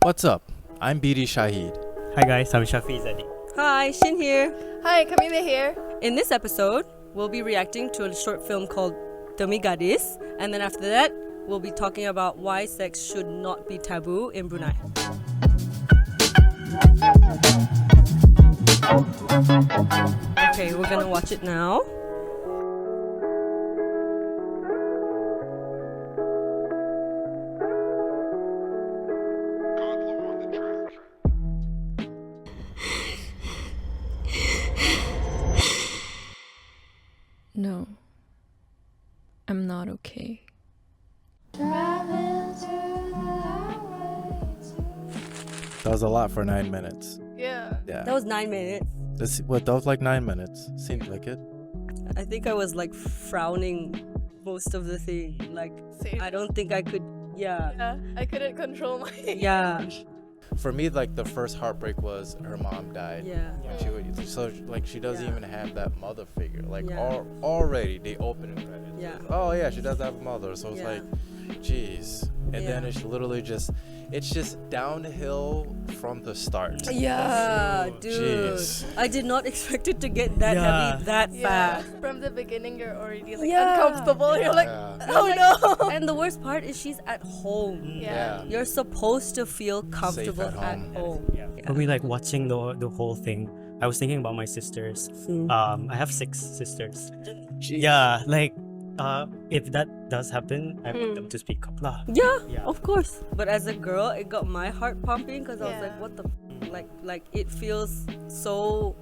What's up? I'm BD Shahid. Hi guys, I'm Shafi Zadi. Hi, Shin here. Hi, Kamila here. In this episode, we'll be reacting to a short film called Demi Gadis, and then after that, we'll be talking about why sex should not be taboo in Brunei. Okay, we're gonna watch it now. No, I'm not okay. That was a lot for 9 minutes. Yeah. Yeah. That was 9 minutes. That was like 9 minutes. Seemed like it. I think I was like frowning most of the thing. Like, Same. I don't think I could, Yeah, I couldn't control my. yeah. For me, like the first heartbreak was her mom died. Yeah. She doesn't Yeah. even have that mother figure. Like Yeah. already they open it. Credits. Yeah. Oh yeah, she does have a mother. So it's Yeah. like, jeez. And then Yeah. it's literally it's just downhill from the start. Yeah, dude. Jeez. I did not expect it to get that Yeah. heavy that Yeah. fast. From the beginning, you're already like Yeah. uncomfortable. You're like, Yeah. oh no. And the worst part is she's at home. Yeah. You're supposed to feel comfortable at at home. home. Yeah. For me, like watching the whole thing, I was thinking about my sisters. I have 6 sisters. Jeez. Yeah, like if that does happen, I want them to speak up lah. Yeah, Yeah. of course. But as a girl, it got my heart pumping because I was Yeah. like, what the like it feels so,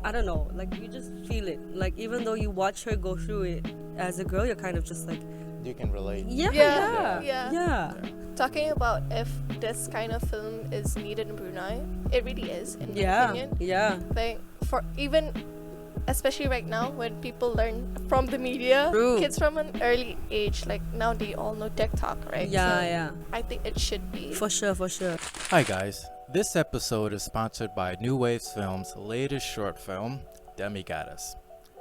I don't know, like you just feel it. Like even though you watch her go through it as a girl, you're kind of just like, You can relate. yeah, Yeah. yeah, Yeah. Talking about if this kind of film is needed in Brunei, it really is, in my yeah, opinion. yeah. Like for even, especially right now when people learn from the media, True. kids from an early age, like now they all know TikTok, right? Yeah, So yeah. I think it should be. For sure, for sure. Hi guys, this episode is sponsored by New Waves Films' latest short film, Demi Gadis.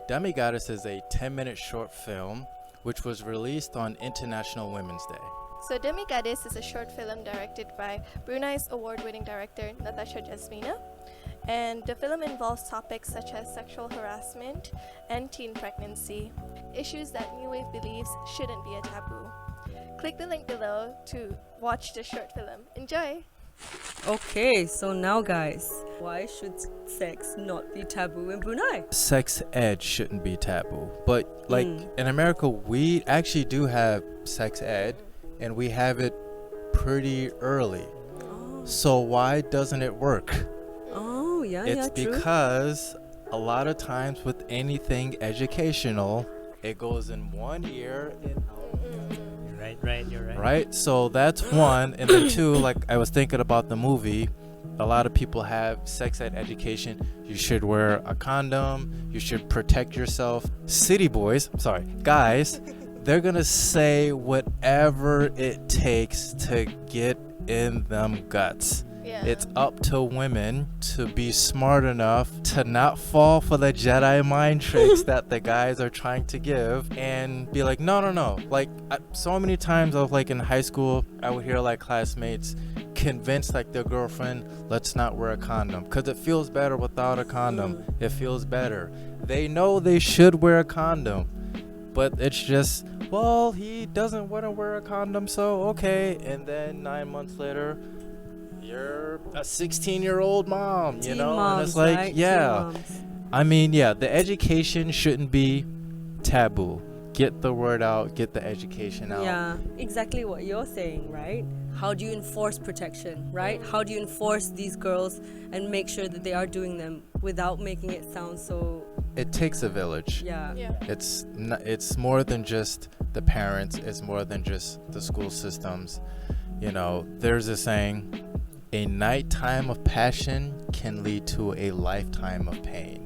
Demi Gadis is a 10-minute short film which was released on International Women's Day. So Demi Gadis is a short film directed by Brunei's award-winning director Natasha Jasmina, and the film involves topics such as sexual harassment and teen pregnancy, issues that New Wave believes shouldn't be a taboo. Click the link below to watch the short film. Enjoy! Okay, so now guys, why should sex not be taboo in Brunei? Sex ed shouldn't be taboo, but like in America, we actually do have sex ed, and we have it pretty early. Oh, So why doesn't it work? oh yeah, It's yeah, true. because a lot of times with anything educational, it goes in one ear and You're right. right. So that's one, and then two, like I was thinking about the movie, a lot of people have sex ed education. You should wear a condom, you should protect yourself. Guys, they're gonna say whatever it takes to get in them guts. Yeah. It's up to women to be smart enough to not fall for the Jedi mind tricks that the guys are trying to give, and be like, no. Like so many times I was like in high school, I would hear like classmates convince like their girlfriend, let's not wear a condom because it feels better without a condom. It feels better. They know they should wear a condom, but it's just, well, he doesn't want to wear a condom, so okay. And then 9 months later, you're a 16-year-old mom, you Teen know, moms, and it's like, right? Teen yeah. moms. I mean, yeah, the education shouldn't be taboo. Get the word out, get the education out. Yeah, exactly what you're saying, right? How do you enforce protection, right? How do you enforce these girls and make sure that they are doing them without making it sound so, It takes a village. Yeah. It's more than just the parents, it's more than just the school systems. You know, there's a saying, a nighttime of passion can lead to a lifetime of pain.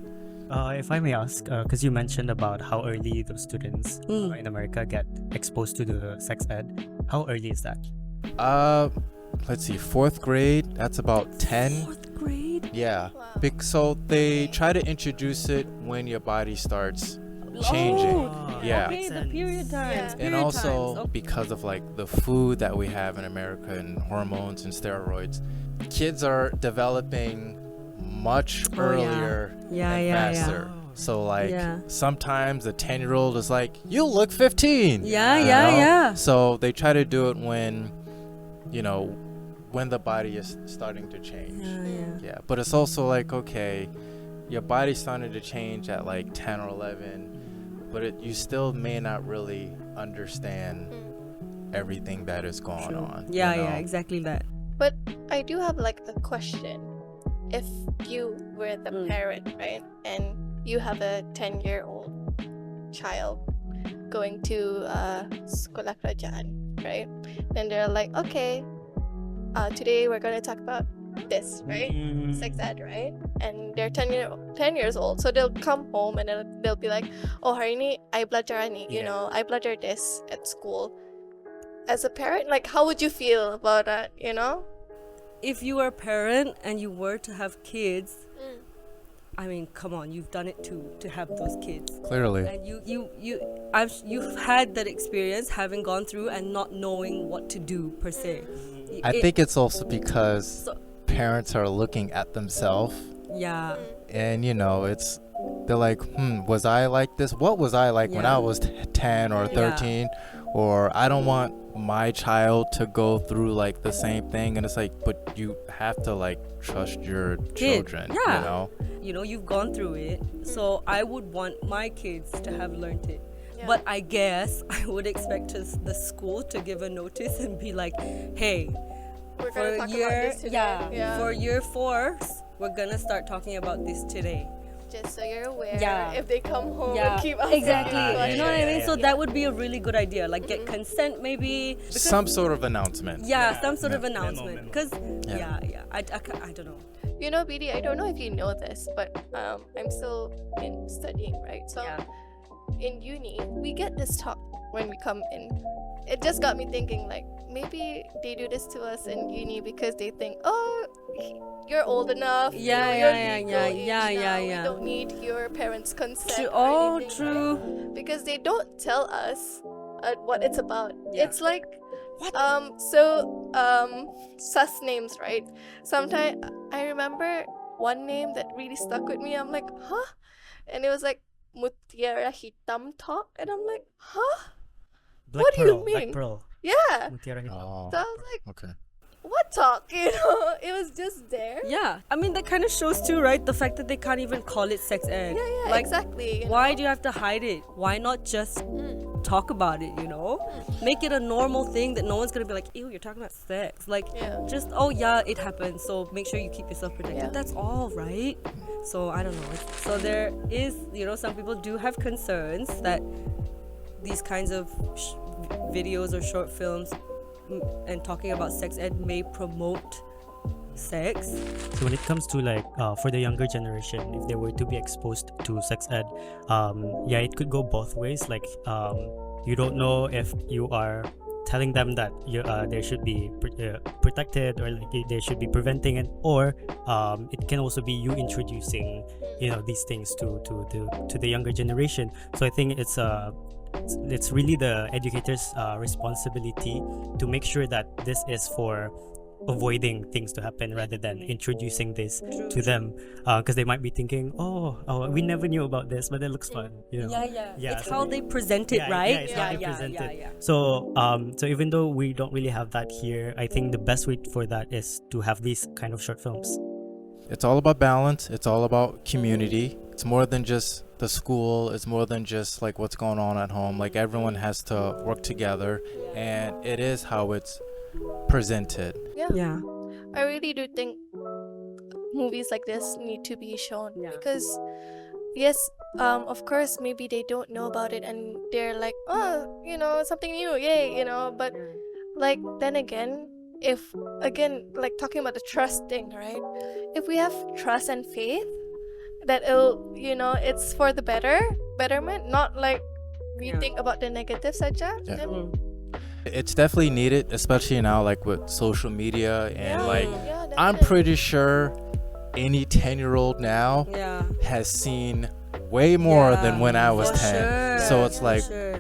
If I may ask, because you mentioned about how early those students in America get exposed to the sex ed, how early is that? Let's see, 4th grade, that's about 10. 4th grade? Yeah. Wow. So they try to introduce it when your body starts changing. Oh, Yeah. Okay, the period times. Yeah. And period also times. because of like the food that we have in America and hormones and steroids, kids are developing much Oh, yeah. earlier Yeah, and yeah, yeah. faster. So like Yeah. sometimes the 10-year-old is like, you look 15. Yeah, you yeah, know? yeah. So they try to do it when, when the body is starting to change. Yeah, but it's also like, okay, your body's starting to change at like 10 or 11, but you still may not really understand everything that is going on. Yeah, you know? yeah, exactly that. But I do have like a question. If you were the parent, right, and you have a 10-year-old child going to sekolah kerajaan, right? Then they're like, okay, today we're going to talk about this, right? Sex ed, right? And they're 10 years old. So they'll come home and they'll be like, oh, hari ni I belajar ni, you know, I belajar this at school. As a parent, like, how would you feel about that, you know? If you were a parent and you were to have kids, I mean, come on, you've done it too, to have those kids. Clearly. And you've had that experience, having gone through and not knowing what to do per se. I think it's also because parents are looking at themselves, Yeah. and they're like, was I like this? What was I like when Yeah. I was 10 or 13? Or I don't want my child to go through like the same thing. And it's like, but you have to like trust your Kid, children, yeah. You've gone through it, so I would want my kids to have learned it. Yeah. But I guess I would expect the school to give a notice and be like, hey, We're for gonna talk year about this today. for year 4, we're gonna start talking about this today. Just so you're aware, Yeah. if they come home Yeah, and keep asking exactly. you You know what I mean? yeah, So that would be a really good idea. Like get consent maybe. Because- Some sort of announcement. yeah, some sort of Memo, announcement. memo. Because Yeah. I don't know. You know, BD, I don't know if you know this, but I'm still in studying, right? So Yeah. in uni, we get this talk when we come in. It just got me thinking, like, maybe they do this to us in uni because they think, oh, you're old enough. Yeah, you yeah, know, yeah, you're yeah, legal age yeah, now, yeah, We yeah. don't need your parents' consent. True. or Oh, anything, true. right? Because they don't tell us what it's about. Yeah. It's like sus names, right? Sometimes I remember one name that really stuck with me. I'm like, huh? And it was like Mutiara Hitam Talk, and I'm like, huh? Black What do you Pearl, mean? Black Pearl. Yeah. Mutiara Hitam. Oh, So I was like, okay. what talk? You know, it was just there. Yeah. I mean, that kind of shows too, right? The fact that they can't even call it sex ed. Yeah, Like, exactly. you why know? do you have to hide it? Why not just Mm. talk about it, you know? Make it a normal thing that no one's gonna be like, ew, you're talking about sex. Like, Yeah. just, oh yeah, it happens, so make sure you keep yourself protected. Yeah. That's all, right? So, I don't know. So, there is, some people do have concerns that these kinds of videos or short films and talking about sex ed may promote sex. So when it comes to like for the younger generation, if they were to be exposed to sex ed, it could go both ways. Like you don't know if you are telling them that they should be protected, or like they should be preventing it, or it can also be you introducing these things to the younger generation. So I think it's really the educator's responsibility to make sure that this is for avoiding things to happen rather than introducing this to them, because they might be thinking, oh, we never knew about this, but it looks fun. Yeah, It's so how they present it, right? it's how they present it. Yeah. So even though we don't really have that here, I think the best way for that is to have these kind of short films. It's all about balance. It's all about community. It's more than just the school. It's more than just like what's going on at home. Like everyone has to work together, and it is how it's presented. Yeah. I really do think movies like this need to be shown, because yes, of course maybe they don't know about it and they're like, oh, something new, yay, but like then again, like talking about the trust thing, right? If we have trust and faith that it's for the betterment, not like we think about the negative saja, then It's definitely needed, especially now like with social media and like I'm definitely. pretty sure any 10-year-old now Yeah. has seen way more than when I was for 10. sure, So it's for like, sure.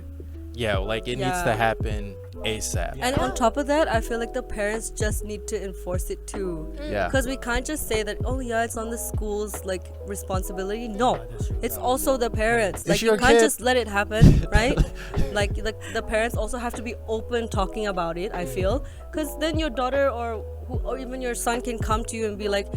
yeah, like it needs Yeah. to happen ASAP. And on top of that, I feel like the parents just need to enforce it too. Yeah. Because we can't just say that, oh yeah, it's on the school's like responsibility. No, it's also the parents. Like you your can't kid. just let it happen, right? like the parents also have to be open talking about it. I feel, because then your daughter or even your son can come to you and be like,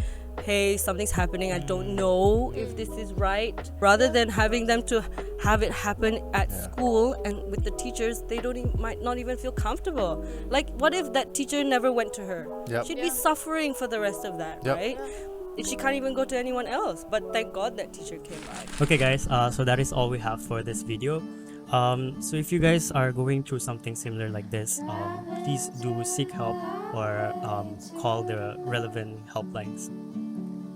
hey, something's happening, I don't know if this is right, rather than having them to have it happen at school and with the teachers. They might not even feel comfortable. Like, what if that teacher never went to her? Yep. She'd be suffering for the rest of that. Yep. Right? And she can't even go to anyone else, but thank God that teacher came by. Okay, guys, so that is all we have for this video. So if you guys are going through something similar like this, please do seek help or call the relevant helplines.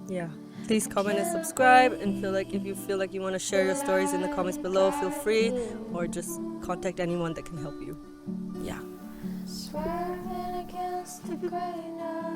Yeah. Please comment and subscribe, and if you feel like you want to share your stories in the comments below, feel free, or just contact anyone that can help you. Yeah. Swerving against the grain of